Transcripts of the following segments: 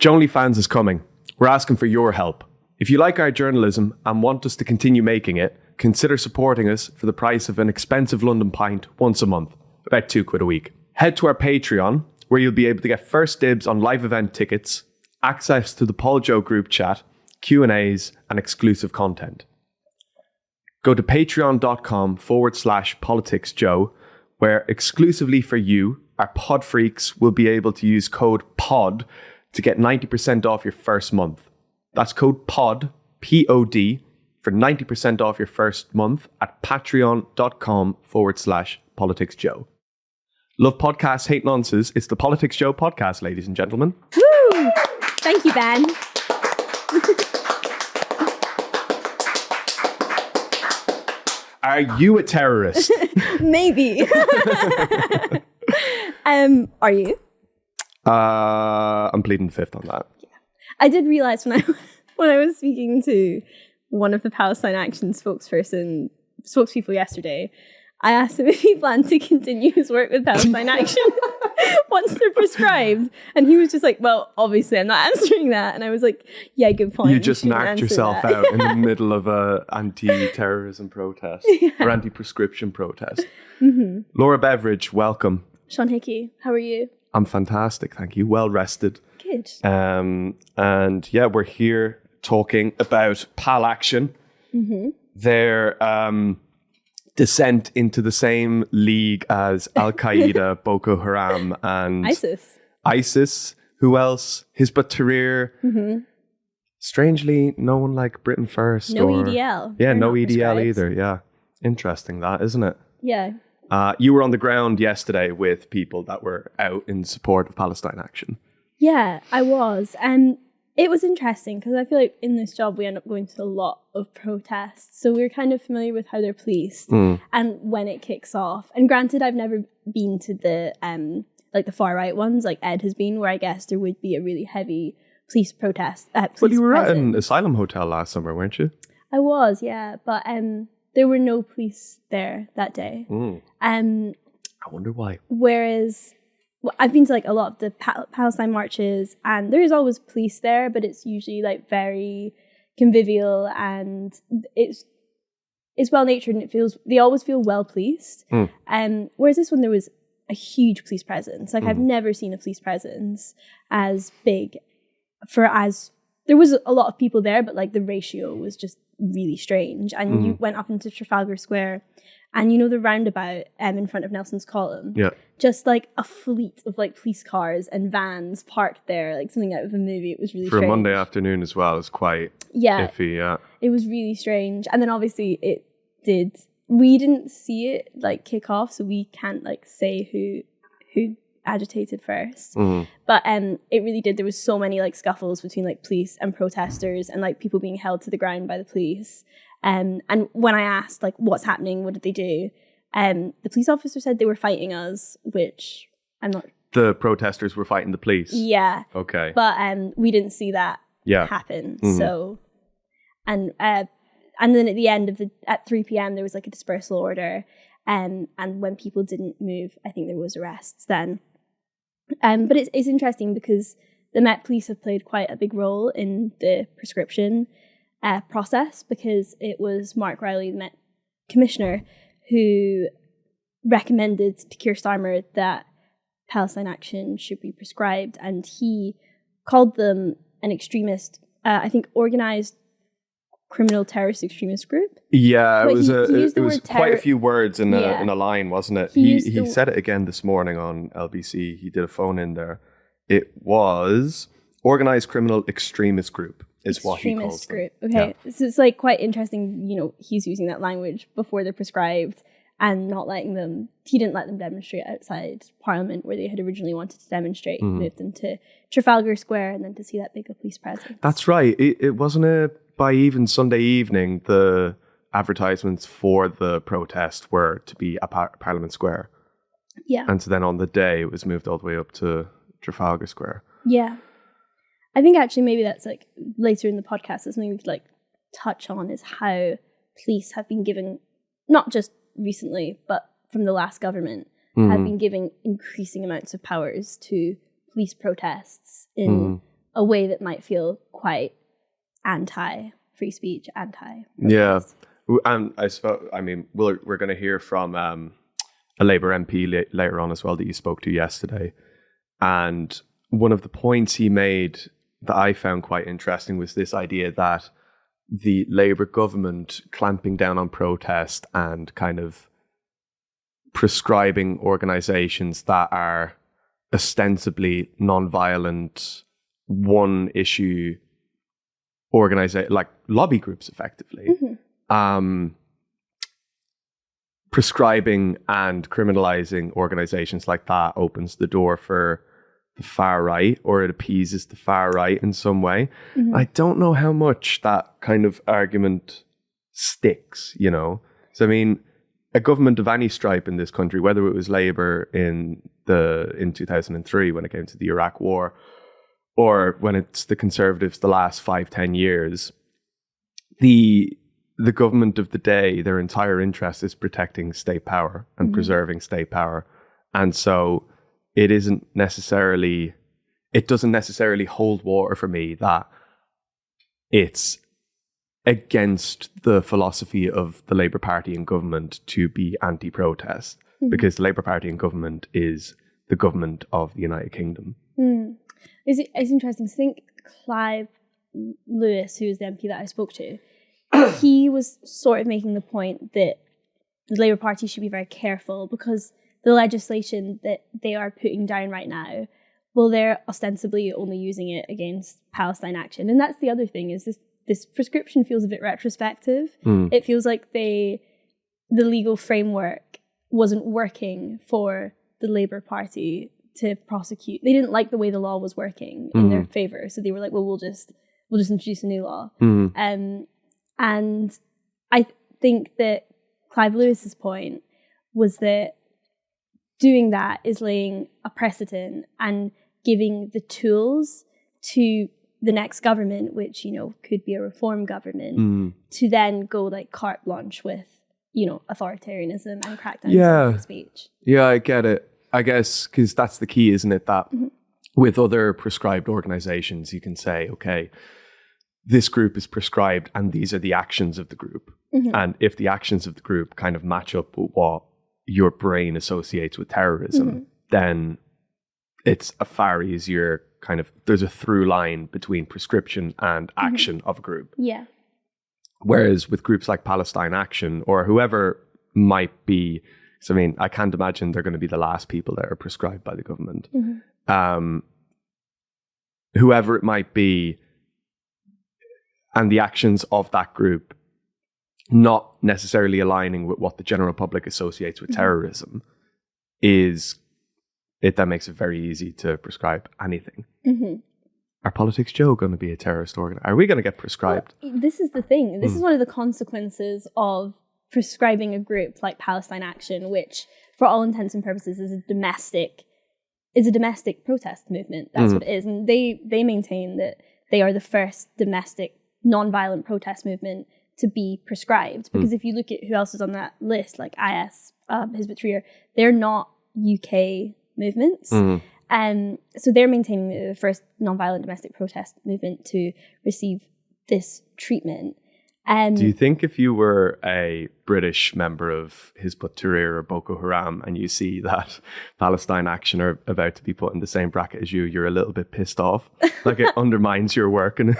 PoliticsJOE fans is coming. We're asking for your help. If you like our journalism and want us to continue making it, consider supporting us for the price of an expensive London pint once a month, about £2 a week. Head to our Patreon, where you'll be able to get first dibs on live event tickets, access to the PolJOE group chat, Q&As, and exclusive content. Go to patreon.com/PoliticsJOE, where exclusively for you, our pod freaks will be able to use code POD to get 90% off your first month. That's code POD, P-O-D, for 90% off your first month at patreon.com/PoliticsJOE. Love podcasts, hate nonsense. It's the PoliticsJOE podcast, ladies and gentlemen. Woo! Thank you, Ben. Are you a terrorist? Maybe. Are you? I'm pleading fifth on that. Yeah. I did realize when I was speaking to one of the Palestine Action spokespeople yesterday, I asked him if he planned to continue his work with Palestine Action once they're prescribed. And he was just like, well, obviously I'm not answering that. And I was like, yeah, good point. You just knocked yourself out in the middle of a anti-terrorism protest or anti-prescription protest. Mm-hmm. Laura Beveridge, welcome. Seán Hickey, how are you? I'm fantastic, thank you. Well rested. Good. And yeah, we're here talking about Pal Action. Mm-hmm. Their descent into the same league as Al-Qaeda, Boko Haram, and ISIS. Who else? Hizb ut-Tahrir. Mm-hmm. Strangely, no one like Britain First. No EDL. Yeah, no EDL either. Yeah. Interesting that, isn't it? Yeah. You were on the ground yesterday with people that were out in support of Palestine Action. Yeah, I was. And it was interesting because I feel like in this job we end up going to a lot of protests. So we're kind of familiar with how they're policed and when it kicks off. And granted, I've never been to the like the far right ones, like Ed has been, where I guess there would be a really heavy police protest. Well, you were at an asylum hotel last summer, weren't you? I was, yeah. But there were no police there that day. I wonder why. Whereas I've been to like a lot of the Palestine marches, and there is always police there, but it's usually like very convivial and it's well natured, and they always feel well policed. Whereas this one, there was a huge police presence. Like I've never seen a police presence as big there was a lot of people there, but like the ratio was just really strange. And you went up into Trafalgar Square, and you know the roundabout in front of Nelson's Column? Yeah. Just like a fleet of like police cars and vans parked there, like something out of a movie. It was really strange. For a Monday afternoon as well, it's quite iffy, yeah. It was really strange. And then obviously we didn't see it like kick off, so we can't like say who agitated first. But it really did. There was so many like scuffles between like police and protesters, and like people being held to the ground by the police. And when I asked like what's happening, what did they do? The police officer said they were fighting us, which I'm not. The protesters were fighting the police. Yeah. Okay. But we didn't see that happen. So, and then at the end at 3 p.m. there was like a dispersal order, and when people didn't move, I think there was arrests then. But it's interesting because the Met Police have played quite a big role in the prescription process, because it was Mark Riley, the Met Commissioner, who recommended to Keir Starmer that Palestine Action should be prescribed, and he called them an extremist, I think organised criminal terrorist extremist group. Yeah, it was quite a few words in a line, wasn't it? He said it again this morning on LBC. He did a phone in there. It was organised criminal extremist group is what he calls them. Okay, yeah. So it's like quite interesting. You know, he's using that language before they're prescribed, and not letting them. He didn't let them demonstrate outside Parliament where they had originally wanted to demonstrate. He moved them to Trafalgar Square, and then to see that big police presence. That's right. It wasn't by even Sunday evening, the advertisements for the protest were to be at Parliament Square. Yeah. And so then on the day, it was moved all the way up to Trafalgar Square. Yeah. I think actually maybe that's like later in the podcast, that's something we could like touch on, is how police have been given, not just recently, but from the last government, have been giving increasing amounts of powers to police protests in a way that might feel quite anti-free speech, anti-protest. Yeah. And I suppose, I mean, we're going to hear from a Labour MP later on as well that you spoke to yesterday. And one of the points he made that I found quite interesting was this idea that the Labour government clamping down on protest and kind of prescribing organisations that are ostensibly non-violent, one-issue like lobby groups, effectively. Prescribing and criminalising organisations like that opens the door for the far right, or it appeases the far right in some way. I don't know how much that kind of argument sticks, you know? So, I mean, a government of any stripe in this country, whether it was Labour in 2003 when it came to the Iraq War, or when it's the Conservatives the last 5-10 years, the government of the day, their entire interest is protecting state power and preserving state power. And so it doesn't necessarily hold water for me that it's against the philosophy of the Labour Party in government to be anti-protest, because the Labour Party in government is the government of the United Kingdom. It's interesting to think Clive Lewis, who is the MP that I spoke to, he was sort of making the point that the Labour Party should be very careful because the legislation that they are putting down right now, well, they're ostensibly only using it against Palestine Action. And that's the other thing, is this prescription feels a bit retrospective. It feels like the legal framework wasn't working for the Labour Party to prosecute. They didn't like the way the law was working in their favour. So they were like, well, we'll just introduce a new law. And I think that Clive Lewis's point was that doing that is laying a precedent and giving the tools to the next government, which, you know, could be a reform government, to then go like carte blanche with, you know, authoritarianism and crackdown on free speech. Yeah, I get it. I guess because that's the key, isn't it? That with other prescribed organizations, you can say, okay, this group is prescribed and these are the actions of the group. And if the actions of the group kind of match up with what your brain associates with terrorism, then it's a far easier kind of, there's a through line between prescription and action of a group. Yeah. Whereas with groups like Palestine Action or whoever might be, so I mean, I can't imagine they're going to be the last people that are prescribed by the government. Whoever it might be, and the actions of that group not necessarily aligning with what the general public associates with terrorism, that makes it very easy to prescribe anything. Are PoliticsJOE going to be a terrorist organization? Are we going to get prescribed? Well, this is the thing. This is one of the consequences of prescribing a group like Palestine Action, which, for all intents and purposes, is a domestic protest movement. That's what it is, and they maintain that they are the first domestic non-violent protest movement to be prescribed. Because if you look at who else is on that list, like IS, Hizb ut-Tahrir, they're not UK movements. So they're maintaining the first non-violent domestic protest movement to receive this treatment. Do you think if you were a British member of Hizb ut-Tahrir or Boko Haram and you see that Palestine Action are about to be put in the same bracket as you, you're a little bit pissed off? Like it undermines your work in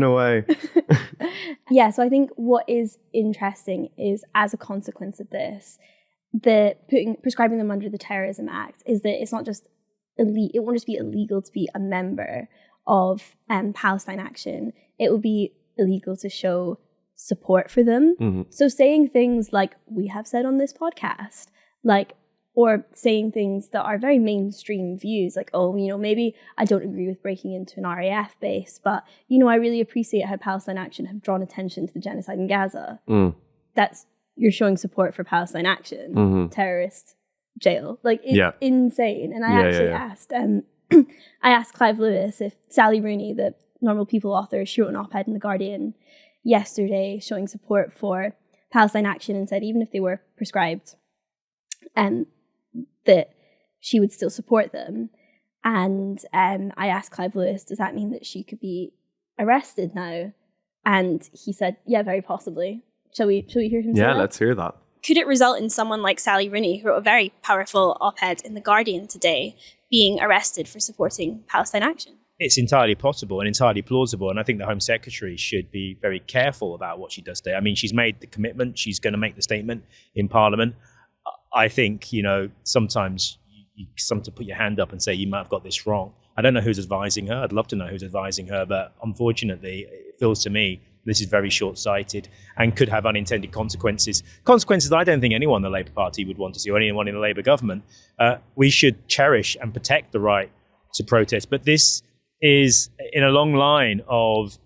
a way. Yeah, so I think what is interesting is, as a consequence of this, prescribing them under the Terrorism Act is that it's not just it won't just be illegal to be a member of Palestine Action. It will be illegal to show support for them. So saying things like we have said on this podcast, or saying things that are very mainstream views, like, oh, you know, maybe I don't agree with breaking into an RAF base, but, you know, I really appreciate how Palestine Action have drawn attention to the genocide in Gaza. You're showing support for Palestine Action, terrorist jail. Like, it's insane. And I asked, I asked Clive Lewis if Sally Rooney, the Normal People author, she wrote an op-ed in The Guardian yesterday showing support for Palestine Action and said even if they were prescribed, that she would still support them. And I asked Clive Lewis, does that mean that she could be arrested now? And he said, yeah, very possibly. Shall we hear him say that? Yeah, let's hear that. Could it result in someone like Sally Rooney, who wrote a very powerful op-ed in The Guardian today, being arrested for supporting Palestine Action? It's entirely possible and entirely plausible. And I think the Home Secretary should be very careful about what she does today. I mean, she's made the commitment. She's going to make the statement in Parliament. I think, sometimes you sometimes put your hand up and say, you might have got this wrong. I don't know who's advising her. I'd love to know who's advising her. But unfortunately, it feels to me this is very short-sighted and could have unintended consequences. Consequences that I don't think anyone in the Labour Party would want to see, or anyone in the Labour government. We should cherish and protect the right to protest. But this is in a long line of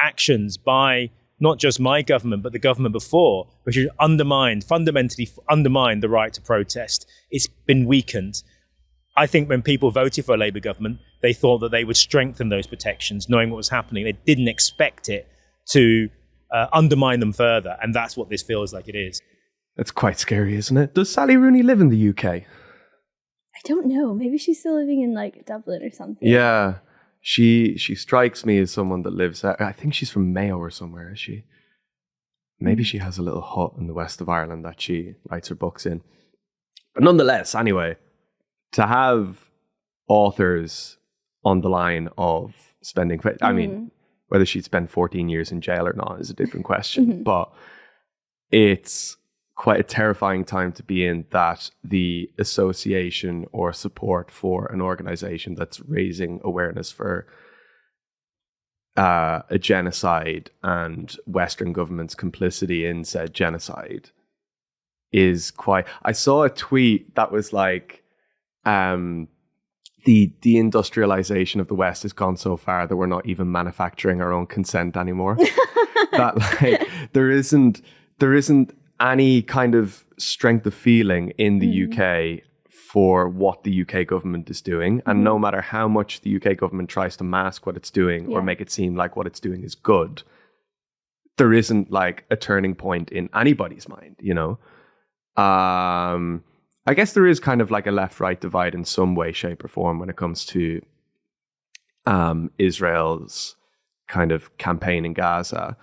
actions by not just my government, but the government before, which has fundamentally undermined the right to protest. It's been weakened. I think when people voted for a Labour government, they thought that they would strengthen those protections, knowing what was happening. They didn't expect it to undermine them further. And that's what this feels like it is. It's quite scary, isn't it? Does Sally Rooney live in the UK? I don't know. Maybe she's still living in Dublin or something. Yeah. She strikes me as someone that lives... I think she's from Mayo or somewhere, is she? Maybe she has a little hut in the west of Ireland that she writes her books in. But nonetheless, anyway, to have authors on the line of spending... I mean, whether she'd spend 14 years in jail or not is a different question. But it's quite a terrifying time to be in, that the association or support for an organization that's raising awareness for a genocide and Western governments' complicity in said genocide is quite... I saw a tweet that was like, the deindustrialization of the West has gone so far that we're not even manufacturing our own consent anymore. That there isn't any kind of strength of feeling in the UK for what the UK government is doing. And no matter how much the UK government tries to mask what it's doing or make it seem like what it's doing is good, there isn't a turning point in anybody's mind, I guess there is kind of a left-right divide in some way, shape or form when it comes to Israel's kind of campaign in Gaza.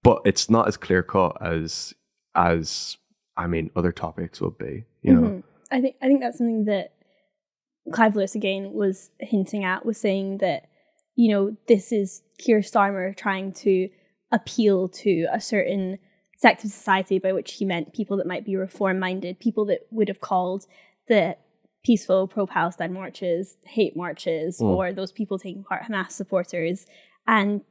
But it's not as clear-cut as other topics would be, know. I think that's something that Clive Lewis again was hinting at, was saying that, this is Keir Starmer trying to appeal to a certain sect of society, by which he meant people that might be reform-minded, people that would have called the peaceful pro-Palestine marches hate marches, or those people taking part, Hamas supporters, and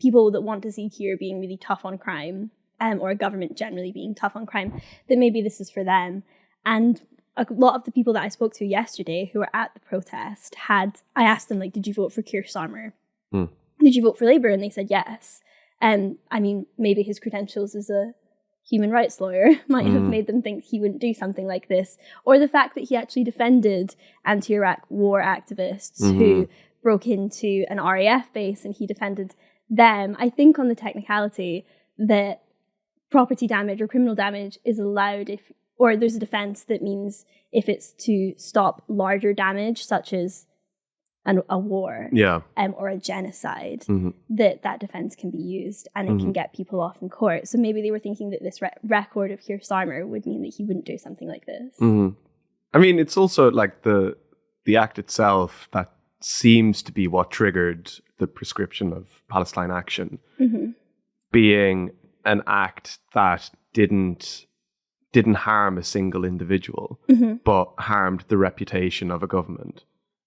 people that want to see Keir being really tough on crime, or a government generally being tough on crime, that maybe this is for them. And a lot of the people that I spoke to yesterday who were at the protest I asked them, did you vote for Keir Starmer? Did you vote for Labour? And they said yes. Maybe his credentials as a human rights lawyer might have made them think he wouldn't do something like this. Or the fact that he actually defended anti-Iraq war activists who broke into an RAF base, and he defended them. I think on the technicality that property damage or criminal damage is allowed or there's a defence that means if it's to stop larger damage, such as a war or a genocide, that defence can be used and it can get people off in court. So maybe they were thinking that this record of Keir Starmer would mean that he wouldn't do something like this. I mean, it's also the act itself that seems to be what triggered the prescription of Palestine Action, being an act that didn't harm a single individual, but harmed the reputation of a government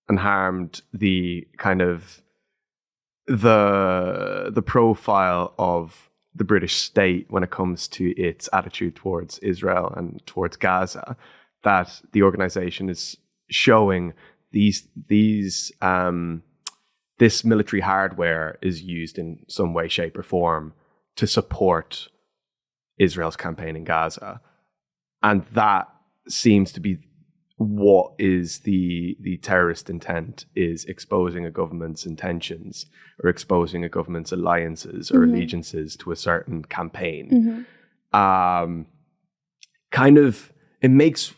and harmed the kind of the profile of the British state when it comes to its attitude towards Israel and towards Gaza, that the organization is showing this military hardware is used in some way, shape or form to support Israel's campaign in Gaza. And that seems to be what is the terrorist intent, is exposing a government's intentions or exposing a government's alliances or allegiances to a certain campaign. Kind of, it makes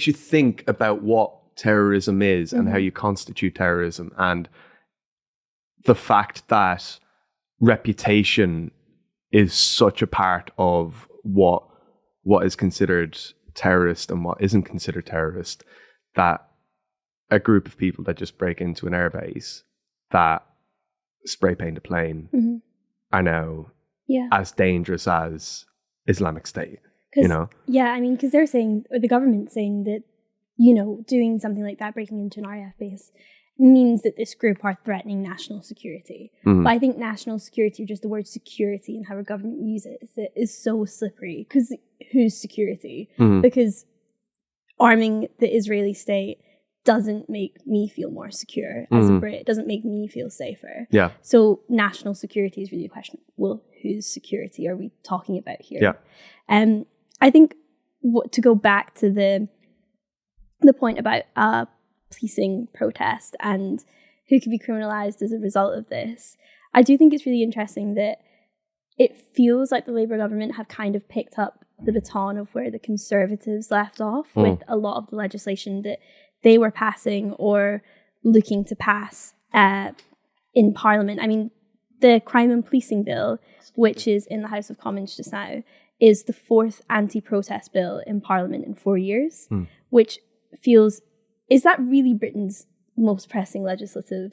you think about what terrorism is and how you constitute terrorism, and the fact that reputation is such a part of what is considered terrorist and what isn't considered terrorist, that a group of people that just break into an airbase, that spray paint a plane, are now as dangerous as Islamic State, you know? Yeah, I mean, because they're saying, or the government's saying that, you know, doing something like that, breaking into an RAF base, means that this group are threatening national security. But I think national security, or just the word security and how our government uses it, is so slippery. Because whose security? Because arming the Israeli state doesn't make me feel more secure as a Brit. It doesn't make me feel safer. Yeah. So national security is really a question. Well, whose security are we talking about here? Yeah. I think to go back to the point about policing protest and who could be criminalised as a result of this, I do think it's really interesting that it feels like the Labour government have kind of picked up the baton of where the Conservatives left off with a lot of the legislation that they were passing or looking to pass in Parliament. I mean, the Crime and Policing Bill, which is in the House of Commons just now, is the fourth anti-protest bill in Parliament in 4 years, which feels... Is that really Britain's most pressing legislative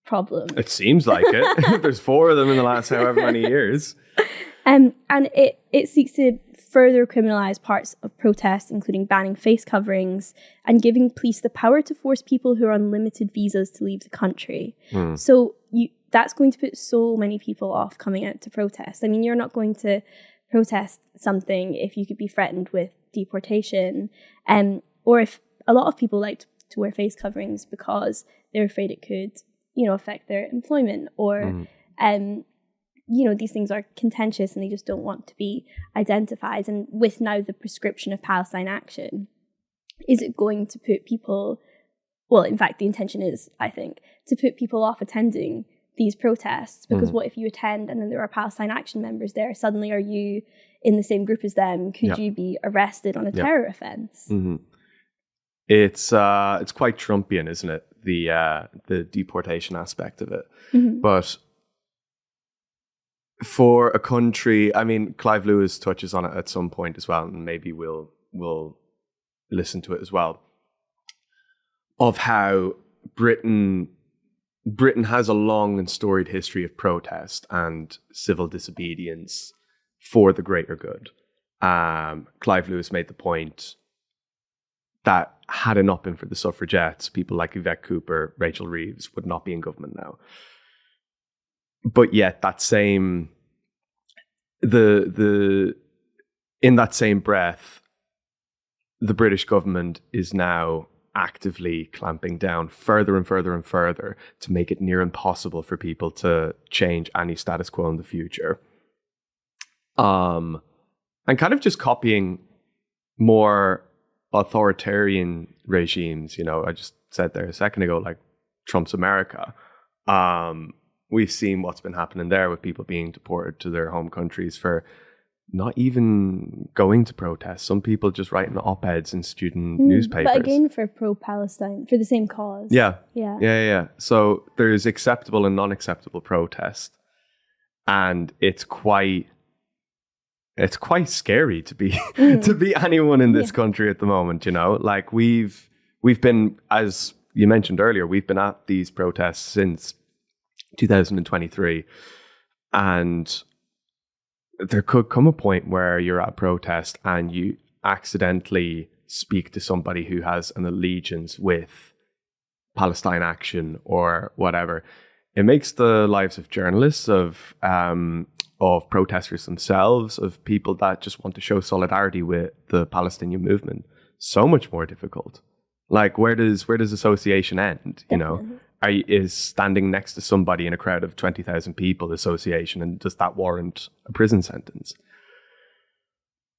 problem? It seems like it. There's 4 of them in the last however many years. And it seeks to further criminalise parts of protest, including banning face coverings and giving police the power to force people who are on limited visas to leave the country. So that's going to put so many people off coming out to protest. I mean, you're not going to protest something if you could be threatened with deportation, or if a lot of people like to wear face coverings because they're afraid it could, you know, affect their employment, or you know, these things are contentious and they just don't want to be identified. And with now the prescription of Palestine Action, is it going to put people, well, in fact, the intention is, I think, to put people off attending these protests, because what if you attend and then there are Palestine Action members there? Suddenly, are you in the same group as them? Could you be arrested on a terror offence? It's quite Trumpian, isn't it? The deportation aspect of it. But for a country, I mean, Clive Lewis touches on it at some point as well, and maybe we'll listen to it as well, of how Britain has a long and storied history of protest and civil disobedience for the greater good. Clive Lewis made the point that had it not been for the suffragettes, people like Yvette Cooper, Rachel Reeves would not be in government now. But yet that same, in that same breath, the British government is now actively clamping down further and further and further to make it near impossible for people to change any status quo in the future. And kind of just copying more authoritarian regimes, you know, I just said there a second ago, like Trump's America. We've seen what's been happening there with people being deported to their home countries for not even going to protest. Some people just writing op-eds in student newspapers. But again, for pro-Palestine, for the same cause. Yeah. So there's acceptable and non-acceptable protest. And it's quite scary to be to be anyone in this country at the moment, you know? Like we've been, as you mentioned earlier, we've been at these protests since 2023, and there could come a point where you're at a protest and you accidentally speak to somebody who has an allegiance with Palestine Action or whatever. It makes the lives of journalists, of protesters themselves, of people that just want to show solidarity with the Palestinian movement, so much more difficult. Like, where does association end? You know, is standing next to somebody in a crowd of 20,000 people association, and does that warrant a prison sentence?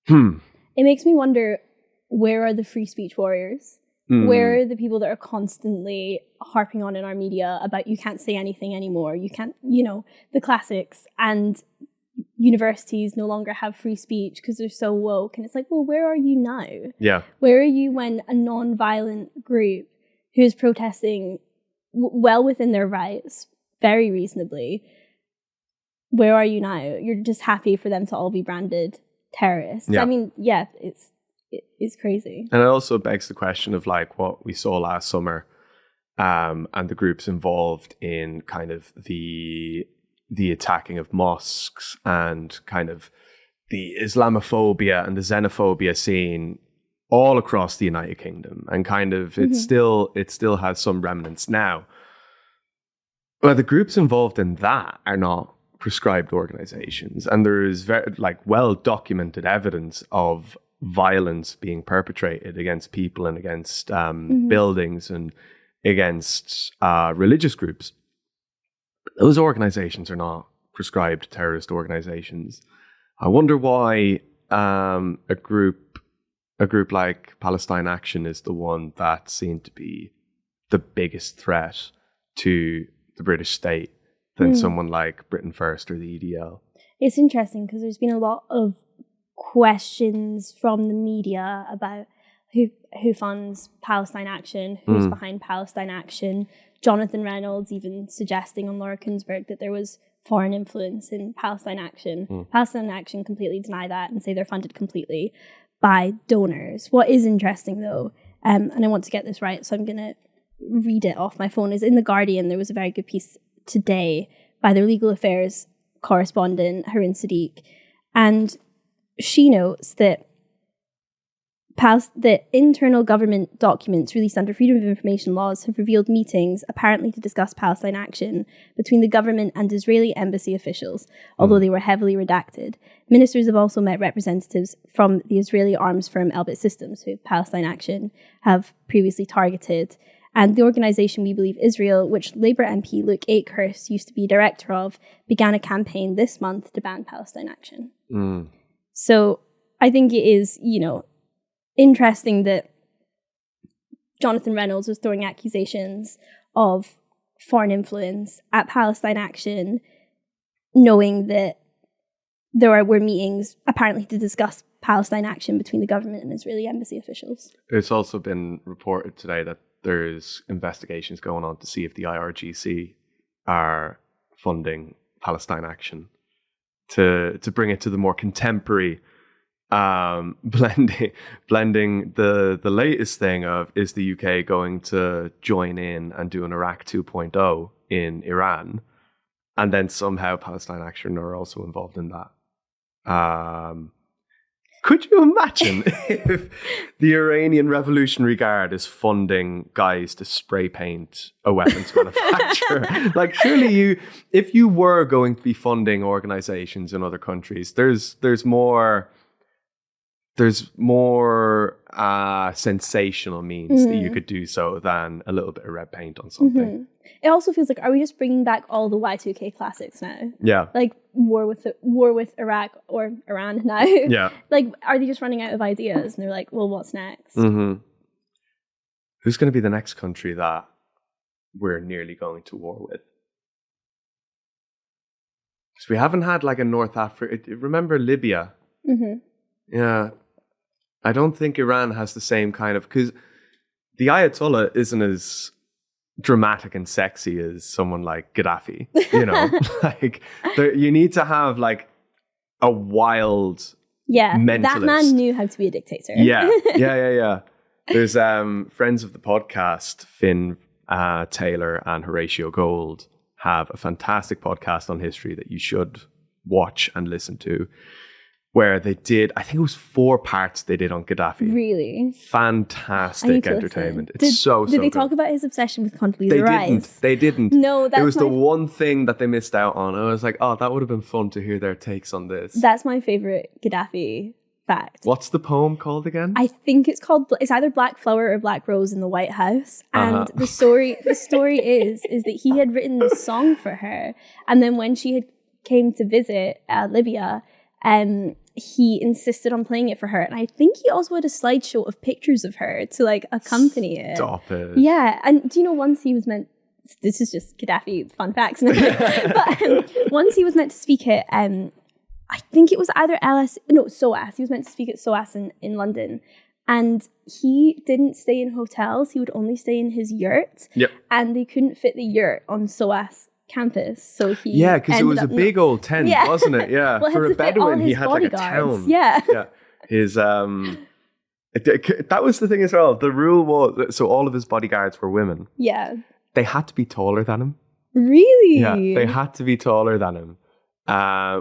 It makes me wonder, where are the free speech warriors? Where are the people that are constantly harping on in our media about you can't say anything anymore, you can't, you know, the classics, and universities no longer have free speech because they're so woke? And it's like, well, where are you now? Yeah. Where are you when a non-violent group who's protesting well within their rights, very reasonably. Where are you now? You're just happy for them to all be branded terrorists. Yeah. I mean, yeah, it's crazy. And it also begs the question of like what we saw last summer, and the groups involved in kind of the attacking of mosques and kind of the Islamophobia and the xenophobia seen all across the United Kingdom, and kind of it still has some remnants now. Well, the groups involved in that are not proscribed organizations, and there is very well documented evidence of violence being perpetrated against people and against buildings and against religious groups. Those organizations are not proscribed terrorist organizations. I wonder why a group like Palestine Action is the one that seemed to be the biggest threat to the British state than someone like Britain First or the EDL. It's interesting because there's been a lot of questions from the media about who funds Palestine Action, who's behind Palestine Action. Jonathan Reynolds even suggesting on Laura Kuenssberg that there was foreign influence in Palestine Action. Palestine Action completely deny that and say they're funded completely by donors. What is interesting though, and I want to get this right, so I'm going to read it off my phone, is in The Guardian, there was a very good piece today by their legal affairs correspondent, Harun Sadiq, and she notes that the internal government documents released under Freedom of Information laws have revealed meetings apparently to discuss Palestine Action between the government and Israeli embassy officials, although they were heavily redacted. Ministers have also met representatives from the Israeli arms firm Elbit Systems, who Palestine Action have previously targeted. And the organisation We Believe Israel, which Labour MP Luke Akehurst used to be director of, began a campaign this month to ban Palestine Action. So I think it is, interesting that Jonathan Reynolds was throwing accusations of foreign influence at Palestine Action, knowing that there were meetings apparently to discuss Palestine Action between the government and Israeli embassy officials. It's also been reported today that there's investigations going on to see if the IRGC are funding Palestine Action to bring it to the more contemporary, blending the latest thing of, is the UK going to join in and do an Iraq 2.0 in Iran, and then somehow Palestine Action are also involved in that. Could you imagine if the Iranian Revolutionary Guard is funding guys to spray paint a weapons manufacturer? Surely if you were going to be funding organizations in other countries, there's more sensational means that you could do so than a little bit of red paint on something. It also feels like, are we just bringing back all the Y2K classics now? Yeah. Like war with Iraq or Iran now. Yeah. Are they just running out of ideas? And they're like, well, what's next? Who's going to be the next country that we're nearly going to war with? Because we haven't had a North Africa. Remember Libya? Yeah. I don't think Iran has the same kind of, because the Ayatollah isn't as dramatic and sexy as someone like Gaddafi, you need to have a wild mentalist. That man knew how to be a dictator. Yeah. There's friends of the podcast, Finn Taylor and Horatio Gold, have a fantastic podcast on history that you should watch and listen to, where they did, I think it was 4 parts they did on Gaddafi. Really? Fantastic entertainment. Did they good. talk about his obsession with Condoleezza Rice? They didn't. No, it was the one thing that they missed out on. I was like, oh, that would have been fun to hear their takes on this. That's my favourite Gaddafi fact. What's the poem called again? I think it's either Black Flower or Black Rose in the White House. And the story is that he had written this song for her. And then when she came to visit Libya, he insisted on playing it for her, and I think he also had a slideshow of pictures of her to accompany it. Stop it. Yeah, and do you know, once he was meant, this is just Gaddafi fun facts, but once he was meant to speak at I think it was either SOAS. He was meant to speak at SOAS in London, And he didn't stay in hotels. He would only stay in his yurt. Yep. And they couldn't fit the yurt on SOAS campus. So he because it was a big old tent, wasn't it? Yeah. Well, for a Bedouin, he had like a town. Yeah. His that was the thing as well. The rule was, so all of his bodyguards were women. Yeah. They had to be taller than him. Really? Yeah, they had to be taller than him.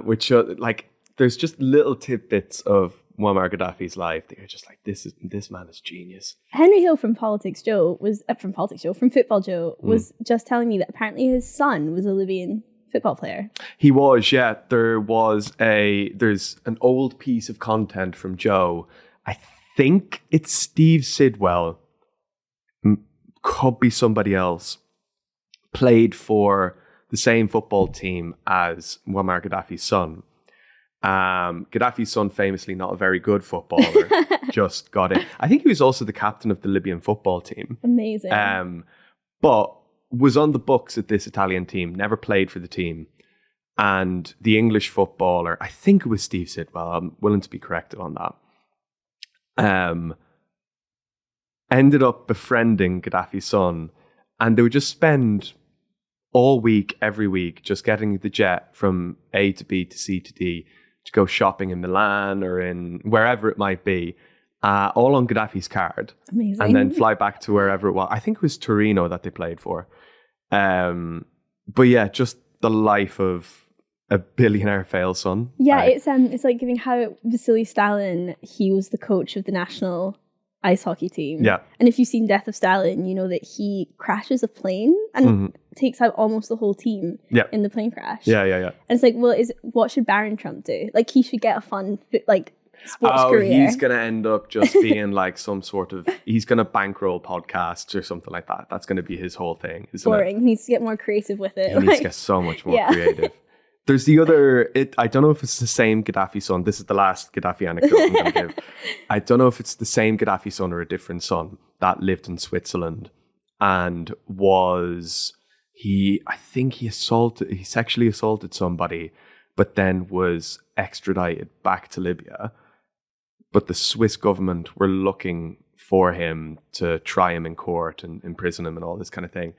Which like there's just little tidbits of Muammar Gaddafi's life that you're just like, this man is genius. Henry Hill from PoliticsJOE was from PoliticsJOE was just telling me that apparently his son was a Libyan football player. He was, yeah. There's an old piece of content from Joe. I think it's Steve Sidwell, could be somebody else, played for the same football team as Muammar Gaddafi's son. Gaddafi's son, famously not a very good footballer, just got it. I think he was also the captain of the Libyan football team. Amazing. But was on the books at this Italian team, never played for the team. And the English footballer, I think it was Steve Sidwell, I'm willing to be corrected on that, ended up befriending Gaddafi's son, and they would just spend all week, every week, just getting the jet from A to B to C to D to go shopping in Milan or in wherever it might be, all on Gaddafi's card. Amazing. And then fly back to wherever it was. I think it was Torino that they played for. But yeah, just the life of a billionaire fail son. Yeah, it's like giving how Vasily Stalin, he was the coach of the national ice hockey team. Yeah. And if you've seen Death of Stalin, you know that he crashes a plane and takes out almost the whole team in the plane crash. Yeah. And it's like, well, what should Baron Trump do? Like, he should get a fun, like, sports career. He's going to end up just being like some sort of, he's going to bankroll podcasts or something like that. That's going to be his whole thing. Boring. He needs to get more creative with it. He needs to get so much more creative. There's the other, I don't know if it's the same Gaddafi son. This is the last Gaddafi anecdote I'm going to give. I don't know if it's the same Gaddafi son or a different son that lived in Switzerland and he sexually assaulted somebody, but then was extradited back to Libya. But the Swiss government were looking for him to try him in court and imprison him and all this kind of thing.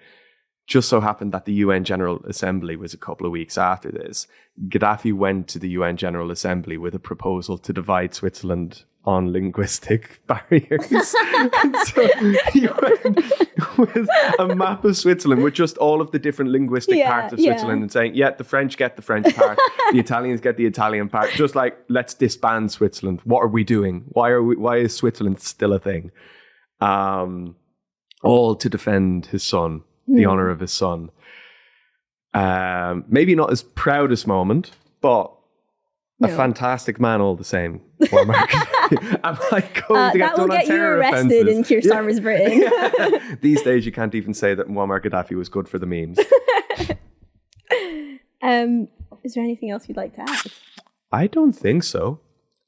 Just so happened that the UN General Assembly was a couple of weeks after this. Gaddafi went to the UN General Assembly with a proposal to divide Switzerland on linguistic barriers. So he went with a map of Switzerland with just all of the different linguistic parts of Switzerland and saying, the French get the French part, the Italians get the Italian part. Just like, let's disband Switzerland. What are we doing? Why is Switzerland still a thing? All to defend his son. The honor of his son. Maybe not his proudest moment, but a fantastic man all the same. Am I going to get done on terror offences? That will get you arrested in Keir Starmer's Britain. These days, you can't even say that Muammar Gaddafi was good for the memes. Is there anything else you'd like to add? I don't think so.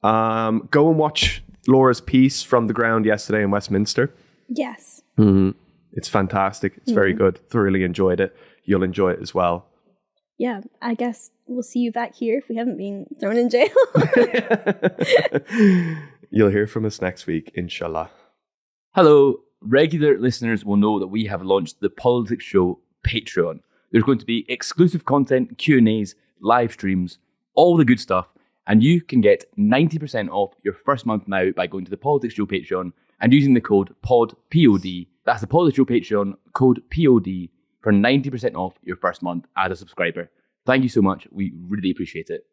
Go and watch Laura's piece from the ground yesterday in Westminster. Yes. Mm-hmm. It's fantastic. It's very good. Thoroughly enjoyed it. You'll enjoy it as well. Yeah, I guess we'll see you back here if we haven't been thrown in jail. You'll hear from us next week, inshallah. Hello. Regular listeners will know that we have launched the PoliticsJOE Patreon. There's going to be exclusive content, Q&As, live streams, all the good stuff. And you can get 90% off your first month now by going to the PoliticsJOE Patreon and using the code POD, P-O-D. That's the PoliticsJOE Patreon, code POD, for 90% off your first month as a subscriber. Thank you so much. We really appreciate it.